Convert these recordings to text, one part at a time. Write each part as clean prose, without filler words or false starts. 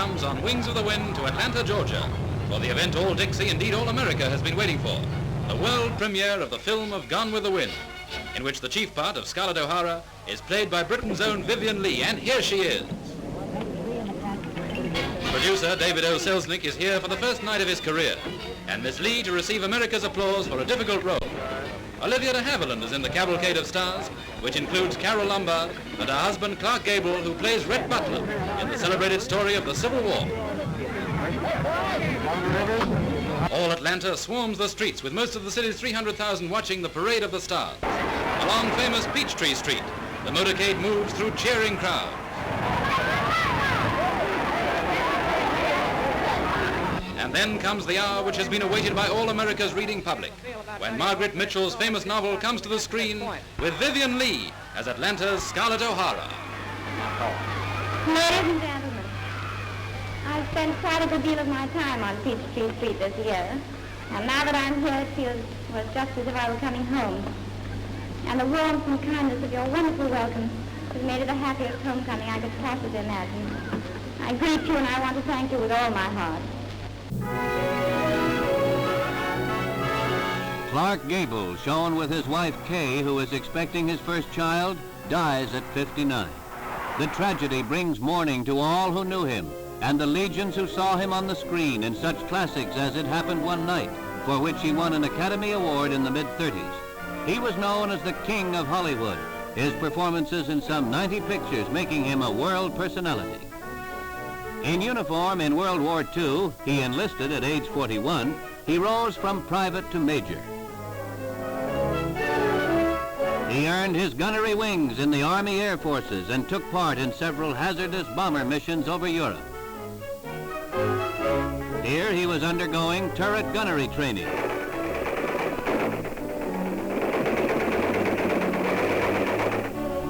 comes on wings of the wind to Atlanta, Georgia, for the event all Dixie, indeed all America, has been waiting for, the world premiere of the film of Gone with the Wind, in which the chief part of Scarlett O'Hara is played by Britain's own Vivien Leigh, and here she is. Producer David O. Selznick is here for the first night of his career, and Miss Leigh to receive America's applause for a difficult role. Olivia de Havilland is in the cavalcade of stars, which includes Carole Lombard and her husband Clark Gable, who plays Red Butler in the celebrated story of the Civil War. All Atlanta swarms the streets, with most of the city's 300,000 watching the Parade of the Stars. Along famous Peachtree Street, the motorcade moves through cheering crowds. And then comes the hour which has been awaited by all America's reading public, when Margaret Mitchell's famous novel comes to the screen with Vivien Leigh as Atlanta's Scarlett O'Hara. Ladies and gentlemen, I've spent quite a good deal of my time on Peachtree Street this year, and now that I'm here it feels just as if I were coming home. And the warmth and kindness of your wonderful welcome has made it the happiest homecoming I could possibly imagine. I greet you and I want to thank you with all my heart. Clark Gable, shown with his wife Kay, who is expecting his first child, dies at 59. The tragedy brings mourning to all who knew him, and the legions who saw him on the screen in such classics as It Happened One Night, for which he won an Academy Award in the mid-30s. He was known as the King of Hollywood, his performances in some 90 pictures making him a world personality. In uniform in World War II, he enlisted at age 41. He rose from private to major. He earned his gunnery wings in the Army Air Forces and took part in several hazardous bomber missions over Europe. Here he was undergoing turret gunnery training.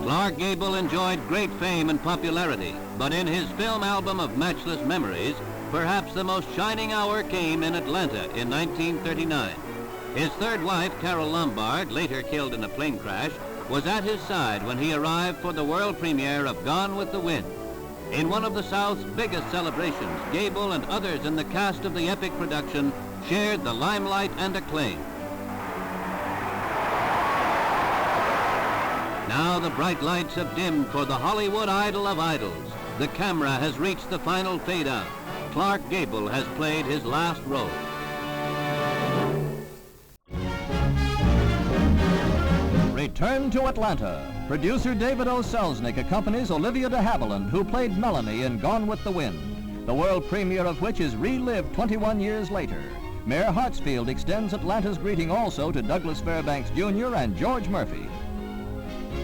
Clark Gable enjoyed great fame and popularity, but in his film album of matchless memories, perhaps the most shining hour came in Atlanta in 1939. His third wife, Carole Lombard, later killed in a plane crash, was at his side when he arrived for the world premiere of Gone with the Wind. In one of the South's biggest celebrations, Gable and others in the cast of the epic production shared the limelight and acclaim. Now the bright lights have dimmed for the Hollywood idol of idols. The camera has reached the final fade out. Clark Gable has played his last role. Return to Atlanta. Producer David O. Selznick accompanies Olivia de Havilland, who played Melanie in Gone with the Wind, the world premiere of which is relived 21 years later. Mayor Hartsfield extends Atlanta's greeting also to Douglas Fairbanks Jr. and George Murphy.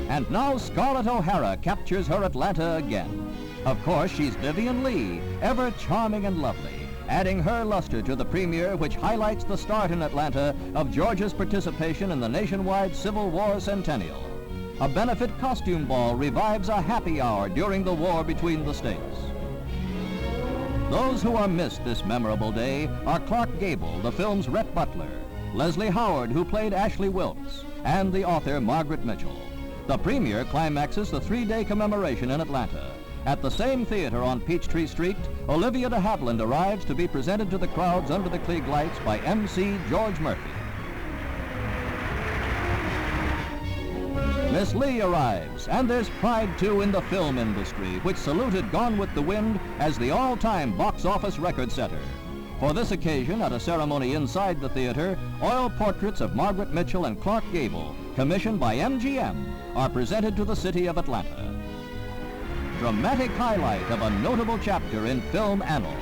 And now Scarlett O'Hara captures her Atlanta again. Of course, she's Vivien Leigh, ever charming and lovely, adding her luster to the premiere, which highlights the start in Atlanta of Georgia's participation in the nationwide Civil War centennial. A benefit costume ball revives a happy hour during the war between the states. Those who are missed this memorable day are Clark Gable, the film's Red Butler, Leslie Howard, who played Ashley Wilkes, and the author Margaret Mitchell. The premiere climaxes the three-day commemoration in Atlanta. At the same theater on Peachtree Street, Olivia de Havilland arrives to be presented to the crowds under the Klieg lights by MC George Murphy. Miss Leigh arrives, and there's pride too in the film industry, which saluted Gone with the Wind as the all-time box office record setter. For this occasion, at a ceremony inside the theater, oil portraits of Margaret Mitchell and Clark Gable, commissioned by MGM, are presented to the city of Atlanta. Dramatic highlight of a notable chapter in film annals.